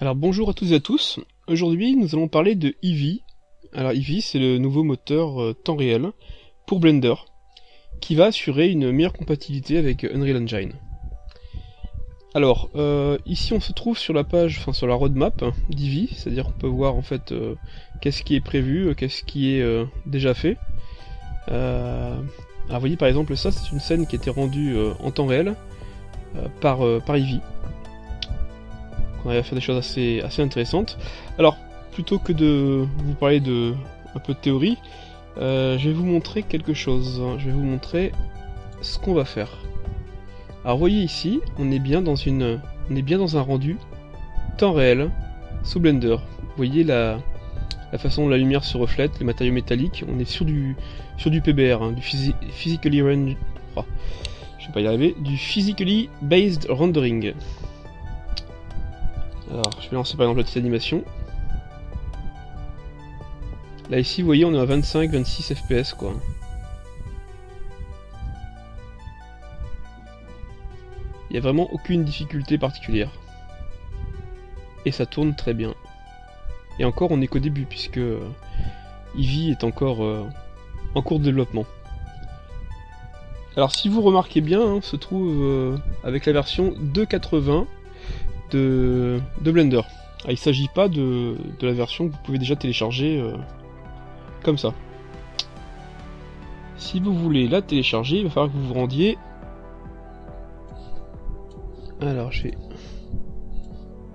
Alors bonjour à toutes et à tous, aujourd'hui nous allons parler de Eevee. Alors Eevee c'est le nouveau moteur temps réel pour Blender, qui va assurer une meilleure compatibilité avec Unreal Engine. Alors ici on se trouve sur la page, enfin sur la roadmap d'Eevee, c'est-à-dire qu'on peut voir en fait qu'est-ce qui est prévu, qu'est-ce qui est déjà fait. Alors vous voyez par exemple ça c'est une scène qui a été rendue en temps réel par Eevee. On va faire des choses assez intéressantes. Alors, plutôt que de vous parler de un peu de théorie, je vais vous montrer quelque chose. Je vais vous montrer ce qu'on va faire. Alors, vous voyez ici, on est bien dans un rendu temps réel sous Blender. Vous voyez la façon dont la lumière se reflète, les matériaux métalliques. On est sur du PBR, hein, du physically range. Oh, je vais pas y arriver. Du physically based rendering. Alors, je vais lancer par exemple la petite animation. Là ici, vous voyez, on est à 25-26 FPS quoi. Il n'y a vraiment aucune difficulté particulière. Et ça tourne très bien. Et encore, on n'est qu'au début, puisque Eevee est encore en cours de développement. Alors si vous remarquez bien, hein, on se trouve avec la version 2.80 de Blender. Ah, il ne s'agit pas de la version que vous pouvez déjà télécharger comme ça. Si vous voulez la télécharger, il va falloir que vous vous rendiez. Alors je vais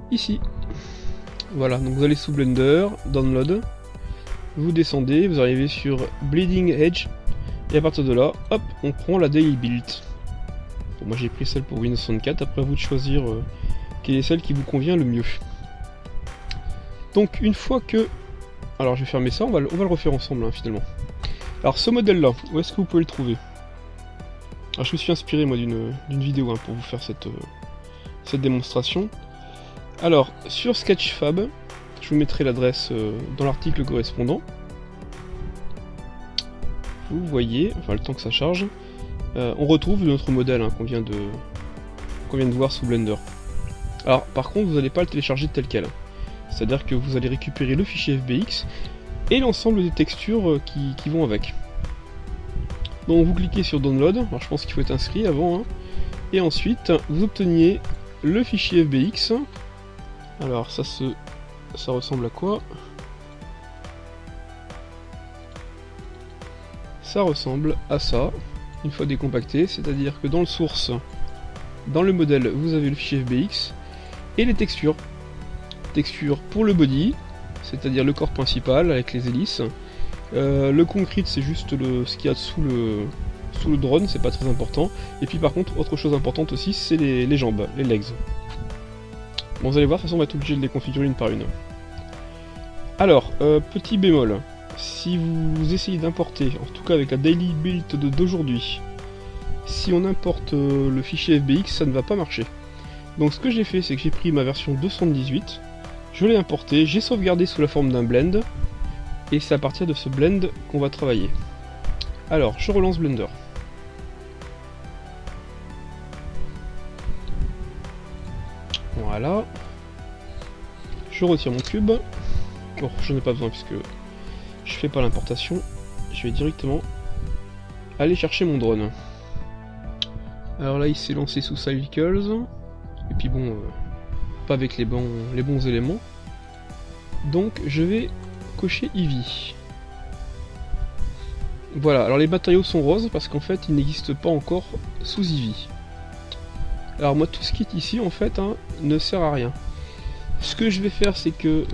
ici. Voilà, donc vous allez sous Blender, Download, vous descendez, vous arrivez sur Bleeding Edge, et à partir de là, hop, on prend la Daily Build. Bon, moi j'ai pris celle pour Windows 64, après à vous de choisir quelle est celle qui vous convient le mieux. Donc une fois que... Alors je vais fermer ça, on va le refaire ensemble hein, finalement. Alors ce modèle là, où est-ce que vous pouvez le trouver? Alors je me suis inspiré moi d'une vidéo hein, pour vous faire cette démonstration. Alors sur Sketchfab, je vous mettrai l'adresse dans l'article correspondant. Vous voyez, enfin le temps que ça charge, on retrouve notre modèle hein, qu'on vient de voir sous Blender. Alors par contre vous n'allez pas le télécharger tel quel, c'est à dire que vous allez récupérer le fichier FBX et l'ensemble des textures qui vont avec. Donc vous cliquez sur Download, alors je pense qu'il faut être inscrit avant, hein, et ensuite vous obteniez le fichier FBX. Alors ça ressemble à quoi? Ça ressemble à ça, une fois décompacté, c'est-à-dire que dans le source, dans le modèle, vous avez le fichier FBX, et les textures. Textures pour le body, c'est-à-dire le corps principal avec les hélices. Le concrete c'est juste ce qu'il y a sous le drone, c'est pas très important. Et puis par contre, autre chose importante aussi, c'est les jambes, les legs. Bon, vous allez voir, de toute façon on va être obligé de les configurer une par une. Alors, petit bémol, si vous essayez d'importer, en tout cas avec la daily build d'aujourd'hui, si on importe le fichier FBX, ça ne va pas marcher. Donc ce que j'ai fait, c'est que j'ai pris ma version 2.78, je l'ai importé, j'ai sauvegardé sous la forme d'un blend, et c'est à partir de ce blend qu'on va travailler. Alors, je relance Blender. Voilà. Je retire mon cube. Bon, je n'en ai pas besoin puisque je fais pas l'importation. Je vais directement aller chercher mon drone. Alors là, il s'est lancé sous Cycles. Et puis bon, pas avec les bons éléments. Donc je vais cocher Eevee. Voilà, alors les matériaux sont roses parce qu'en fait ils n'existent pas encore sous Eevee. Alors moi tout ce qui est ici en fait hein, ne sert à rien. Ce que je vais faire c'est que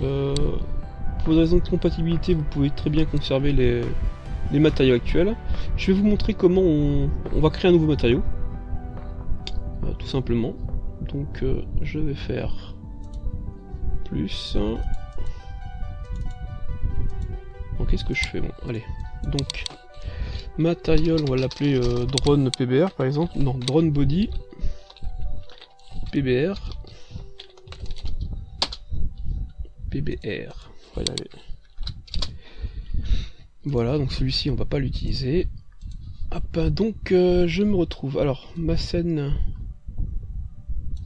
pour des raisons de compatibilité vous pouvez très bien conserver les matériaux actuels. Je vais vous montrer comment on va créer un nouveau matériau. Tout simplement. Donc je vais faire plus. Donc qu'est-ce que je fais? Bon, allez. Donc matériel, on va l'appeler drone PBR par exemple. Non, drone body PBR. PBR. On va y arriver. Voilà, donc celui-ci on va pas l'utiliser. Hop, donc je me retrouve. Alors ma scène.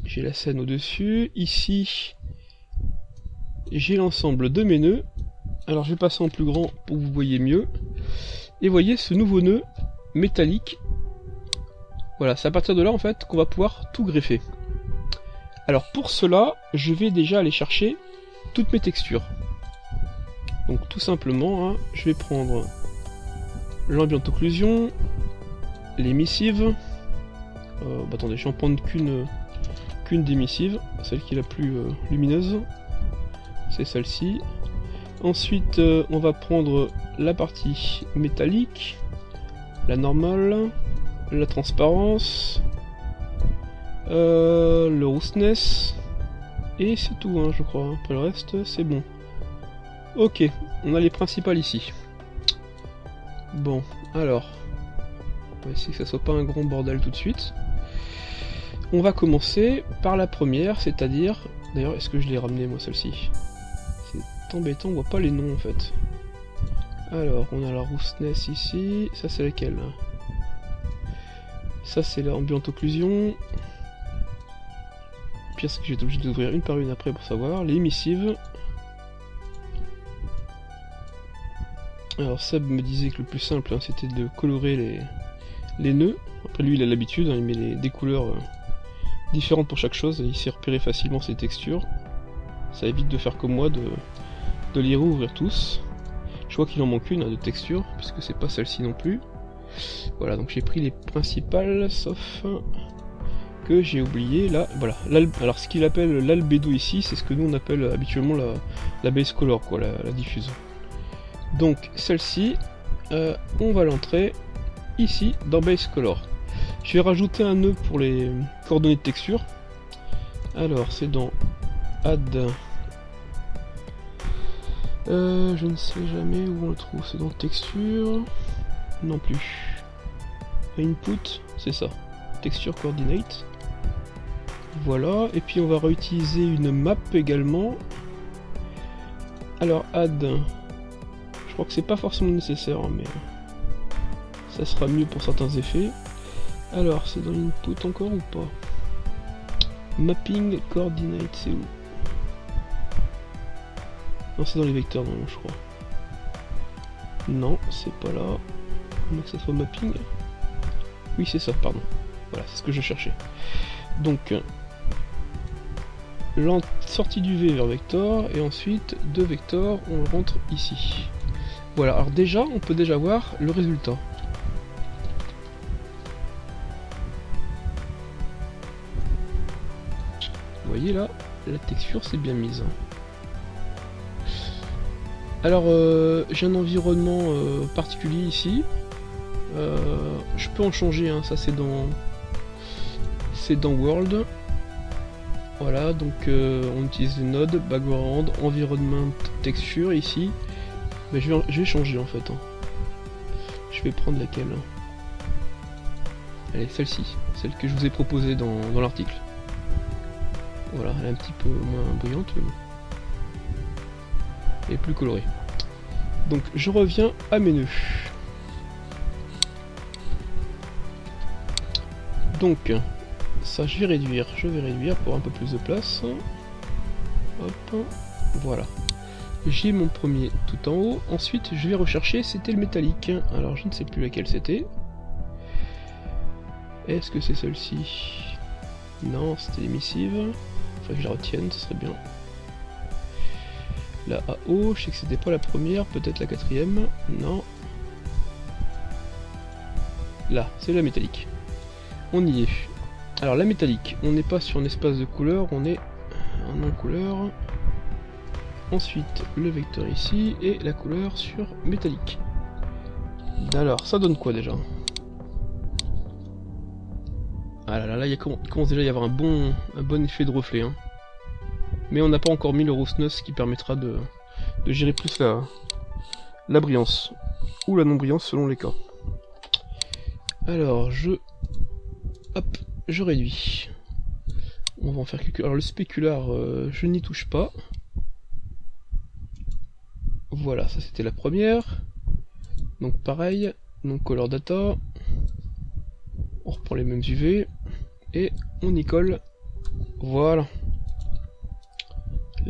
J'ai la scène au-dessus. Ici, j'ai l'ensemble de mes nœuds. Alors je vais passer en plus grand pour que vous voyez mieux. Et voyez ce nouveau nœud métallique. Voilà, c'est à partir de là en fait qu'on va pouvoir tout greffer. Alors pour cela, je vais déjà aller chercher toutes mes textures. Donc tout simplement, hein, je vais prendre l'ambient occlusion, l'émissive. Attendez, je vais en prendre qu'une d'émissive, celle qui est la plus lumineuse. C'est celle-ci. Ensuite, on va prendre la partie métallique, la normale, la transparence, le roughness, et c'est tout, hein, je crois. Après le reste, c'est bon. Ok, on a les principales ici. Bon, alors, on va essayer que ça soit pas un grand bordel tout de suite. On va commencer par la première, c'est-à-dire... D'ailleurs, est-ce que je l'ai ramené, moi, celle-ci? C'est embêtant, on voit pas les noms, en fait. Alors, on a la roughness ici. Ça, c'est laquelle? Ça, c'est l'ambient occlusion. Pire, c'est que j'ai été obligé d'ouvrir une par une après pour savoir. Les émissives. Alors, Seb me disait que le plus simple, hein, c'était de colorer les nœuds. Après, lui, il a l'habitude, hein, il met des couleurs différentes pour chaque chose. Et il sait repérer facilement ses textures. Ça évite de faire comme moi, de les rouvrir tous. Je vois qu'il en manque une, hein, de texture, puisque c'est pas celle-ci non plus. Voilà, donc j'ai pris les principales, sauf que j'ai oublié là. Voilà, alors ce qu'il appelle l'albédo ici, c'est ce que nous on appelle habituellement la base color, quoi, la diffuse. Donc celle-ci, on va l'entrer ici dans base color. Je vais rajouter un nœud pour les coordonnées de texture. Alors c'est dans add. Je ne sais jamais où on le trouve. C'est dans texture. Non plus. Input, c'est ça. Texture coordinate. Voilà. Et puis on va réutiliser une map également. Alors add. Je crois que c'est pas forcément nécessaire, hein, mais ça sera mieux pour certains effets. Alors c'est dans l'input encore ou pas? Mapping coordinate, c'est où? Non, c'est dans les vecteurs, non, je crois. Non, c'est pas là. Donc ça soit mapping. Oui, c'est ça, pardon. Voilà, c'est ce que je cherchais. Donc, sortie du V vers vector, et ensuite, de vector, on rentre ici. Voilà, alors déjà, on peut déjà voir le résultat. Vous voyez là, la texture c'est bien mise. Alors, j'ai un environnement particulier ici. Je peux en changer, hein, ça c'est dans World. Voilà, donc on utilise les nodes, background, environment, texture ici. Mais je vais changer en fait. Hein. Je vais prendre laquelle? Allez, celle-ci, celle que je vous ai proposée dans l'article. Voilà, elle est un petit peu moins brillante, mais bon. Et plus colorée. Donc je reviens à mes nœuds. Donc ça je vais réduire pour un peu plus de place. Hop, voilà. J'ai mon premier tout en haut. Ensuite je vais rechercher, c'était le métallique. Alors je ne sais plus laquelle c'était. Est-ce que c'est celle-ci? Non, c'était l'émissive. Enfin que je la retienne, ce serait bien. La AO, je sais que c'était pas la première, peut-être la quatrième. Non. Là, c'est la métallique. On y est. Alors la métallique, on n'est pas sur un espace de couleur, on est en non-couleur. Ensuite, le vecteur ici, et la couleur sur métallique. Alors, ça donne quoi déjà? Ah là là, là il commence déjà à y avoir un bon effet de reflet. Hein. Mais on n'a pas encore mis le roughness qui permettra de gérer plus la brillance. Ou la non-brillance selon les cas. Alors, je réduis. On va en faire quelques... Alors le spécular, je n'y touche pas. Voilà, ça c'était la première. Donc pareil, donc color data. On reprend les mêmes UV. Et on y colle. Voilà.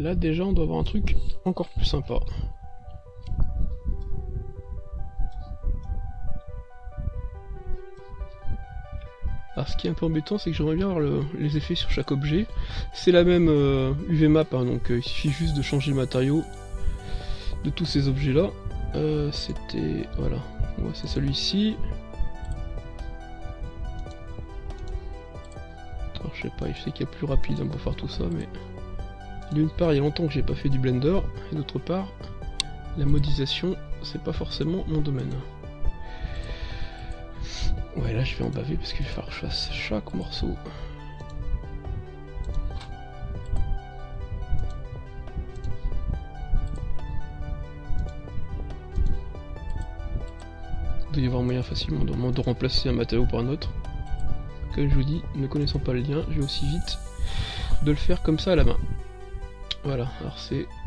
Là déjà on doit avoir un truc encore plus sympa. Alors ce qui est un peu embêtant, c'est que j'aimerais bien avoir les effets sur chaque objet. C'est la même UV map, hein, donc il suffit juste de changer le matériau de tous ces objets là. C'était... voilà, ouais, c'est celui-ci. Alors je sais pas, je sais qu'il y a plus rapide hein, pour faire tout ça, mais... d'une part, il y a longtemps que j'ai pas fait du Blender, et d'autre part, la modélisation, c'est pas forcément mon domaine. Ouais, là je vais en baver parce qu'il va falloir que je fasse chaque morceau. Il doit y avoir moyen facilement de remplacer un matériau par un autre. Comme je vous dis, ne connaissant pas le lien, je vais aussi vite de le faire comme ça à la main. Voilà,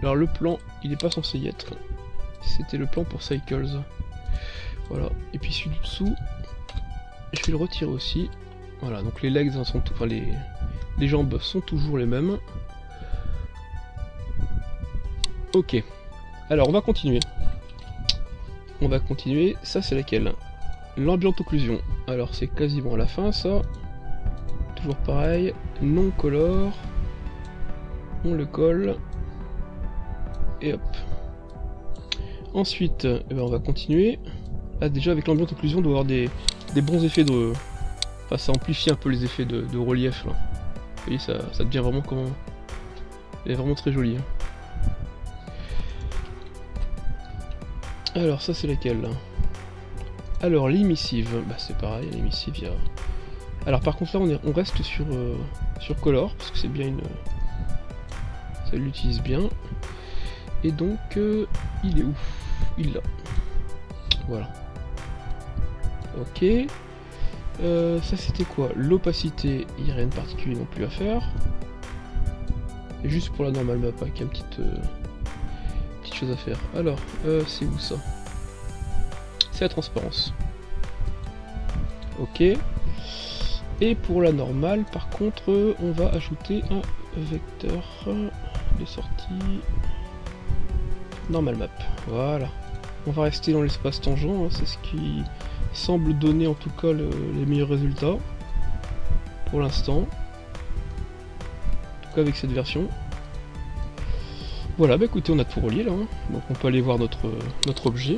alors le plan, il n'est pas censé y être. C'était le plan pour Cycles. Voilà, et puis celui du dessous, je vais le retirer aussi. Voilà, donc les legs sont enfin les jambes sont toujours les mêmes. Ok, alors on va continuer. Ça c'est laquelle? L'ambient occlusion. Alors c'est quasiment à la fin ça. Toujours pareil, non color. On le colle. Et hop. Ensuite, eh ben on va continuer. Là déjà avec l'ambient occlusion on doit avoir des bons effets de... enfin ça amplifie un peu les effets de relief là. Vous voyez ça devient vraiment comment... elle est vraiment très jolie. Hein. Alors ça c'est laquelle là? Alors l'émissive, bah c'est pareil, l'émissive il y a... alors par contre là on reste sur color, parce que c'est bien une... ça l'utilise bien. Et donc il est où? Il est là. Voilà. Ok. Ça c'était quoi? L'opacité, il n'y a rien de particulier non plus à faire. Et juste pour la normale map, avec une petite chose à faire. Alors, c'est où ça? C'est la transparence. Ok. Et pour la normale, par contre, on va ajouter un vecteur de sortie. Normal map. Voilà. On va rester dans l'espace tangent, hein, c'est ce qui semble donner en tout cas les meilleurs résultats pour l'instant. En tout cas avec cette version. Voilà, bah écoutez, on a tout relié là, hein. Donc on peut aller voir notre objet.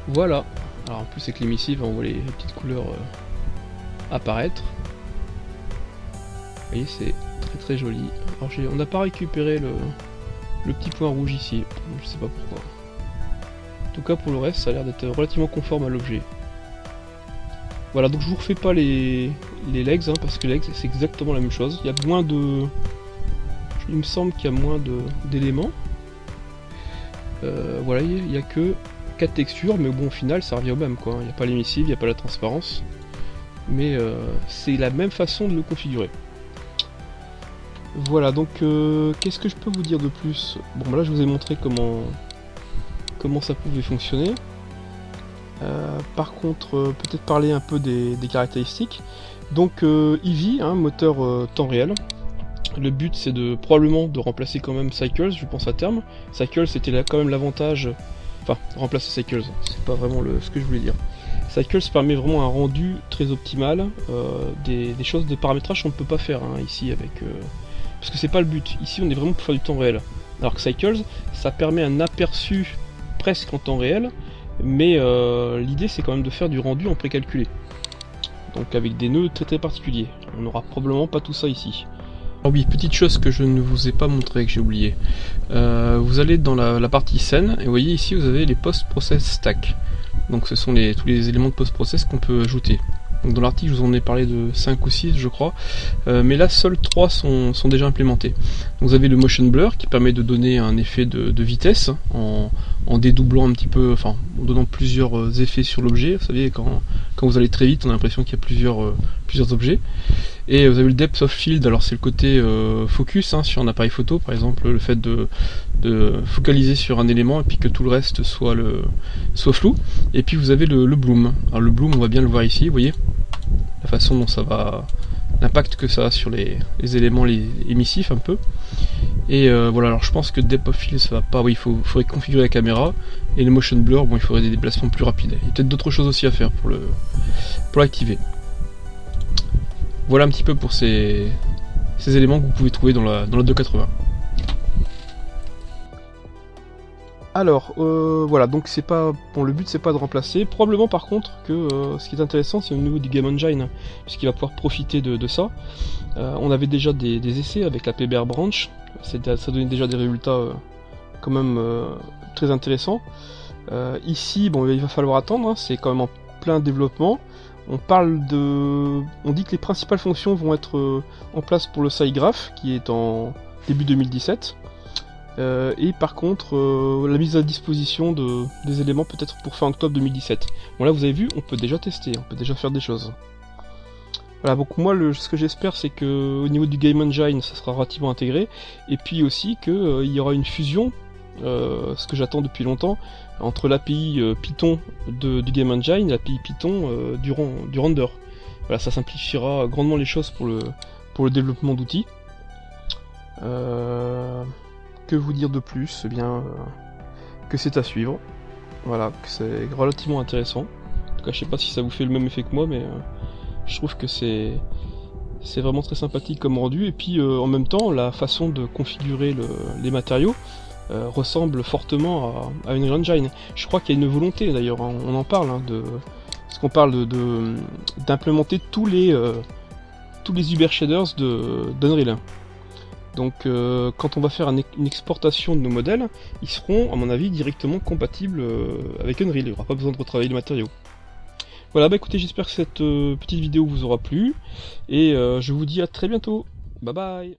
Voilà. Alors en plus avec l'émissive, on voit les petites couleurs apparaître. Vous voyez, c'est très très joli. Alors on n'a pas récupéré le petit point rouge ici, je sais pas pourquoi. En tout cas pour le reste, ça a l'air d'être relativement conforme à l'objet. Voilà, donc je vous refais pas les legs, hein, parce que les legs c'est exactement la même chose. Il y a moins de... il me semble qu'il y a moins d'éléments. Voilà, il n'y a que 4 textures, mais bon au final ça revient au même quoi. Il n'y a pas l'émissive, il n'y a pas la transparence. Mais c'est la même façon de le configurer. Voilà, donc qu'est-ce que je peux vous dire de plus? Bon, bah là je vous ai montré comment ça pouvait fonctionner. Par contre, peut-être parler un peu des caractéristiques. Donc Eevee, hein, moteur temps réel. Le but c'est probablement de remplacer quand même Cycles, je pense à terme. Cycles c'était là quand même l'avantage... enfin, remplacer Cycles, c'est pas vraiment ce que je voulais dire. Cycles permet vraiment un rendu très optimal, des choses de paramétrage qu'on ne peut pas faire hein, ici avec... parce que c'est pas le but, ici on est vraiment pour faire du temps réel. Alors que Cycles, ça permet un aperçu presque en temps réel, mais l'idée c'est quand même de faire du rendu en précalculé. Donc avec des nœuds très très particuliers. On n'aura probablement pas tout ça ici. Ah oui, petite chose que je ne vous ai pas montré, que j'ai oublié. Vous allez dans la partie scène, et vous voyez ici vous avez les post-process stack. Donc ce sont tous les éléments de post-process qu'on peut ajouter. Donc dans l'article je vous en ai parlé de 5 ou 6 je crois, mais là seuls 3 sont déjà implémentés. Donc vous avez le motion blur qui permet de donner un effet de vitesse en dédoublant un petit peu, enfin en donnant plusieurs effets sur l'objet. Vous savez quand vous allez très vite on a l'impression qu'il y a plusieurs objets. Et vous avez le depth of field, alors c'est le côté focus hein, sur un appareil photo, par exemple le fait de focaliser sur un élément et puis que tout le reste soit flou. Et puis vous avez le bloom. Alors le bloom on va bien le voir ici, vous voyez la façon dont ça va l'impact que ça a sur les éléments émissifs un peu. Et voilà, alors je pense que depth of field ça va pas, oui, il faudrait configurer la caméra, et le motion blur, bon, il faudrait des déplacements plus rapides. Il y a peut-être d'autres choses aussi à faire pour l'activer. Voilà un petit peu pour ces éléments que vous pouvez trouver dans la 280. Alors, voilà, donc c'est pas... Bon, le but c'est pas de remplacer. Probablement par contre que ce qui est intéressant c'est au niveau du Game Engine, puisqu'il va pouvoir profiter de ça. On avait déjà des essais avec la PBR Branch, ça donnait déjà des résultats quand même très intéressants. Ici, bon, il va falloir attendre, hein, c'est quand même en plein développement. On dit que les principales fonctions vont être en place pour le SciGraph, qui est en début 2017. Et par contre, la mise à disposition des éléments peut-être pour fin octobre 2017. Bon là vous avez vu, on peut déjà tester, on peut déjà faire des choses. Voilà, donc moi ce que j'espère c'est que au niveau du Game Engine ça sera relativement intégré, et puis aussi qu'il y aura une fusion, ce que j'attends depuis longtemps, entre l'API Python du Game Engine et l'API Python du render. Voilà, ça simplifiera grandement les choses pour le développement d'outils. Que vous dire de plus? Eh bien, que c'est à suivre. Voilà, que c'est relativement intéressant. En tout cas, je sais pas si ça vous fait le même effet que moi, mais je trouve que c'est vraiment très sympathique comme rendu. Et puis, en même temps, la façon de configurer les matériaux ressemble fortement à Unreal Engine. Je crois qu'il y a une volonté, d'ailleurs, hein, on en parle, hein, parce qu'on parle d'implémenter tous les Uber Shaders d'Unreal. Donc quand on va faire une exportation de nos modèles, ils seront à mon avis directement compatibles avec Unreal, il n'y aura pas besoin de retravailler le matériau. Voilà, bah écoutez, j'espère que cette petite vidéo vous aura plu, et je vous dis à très bientôt, bye bye.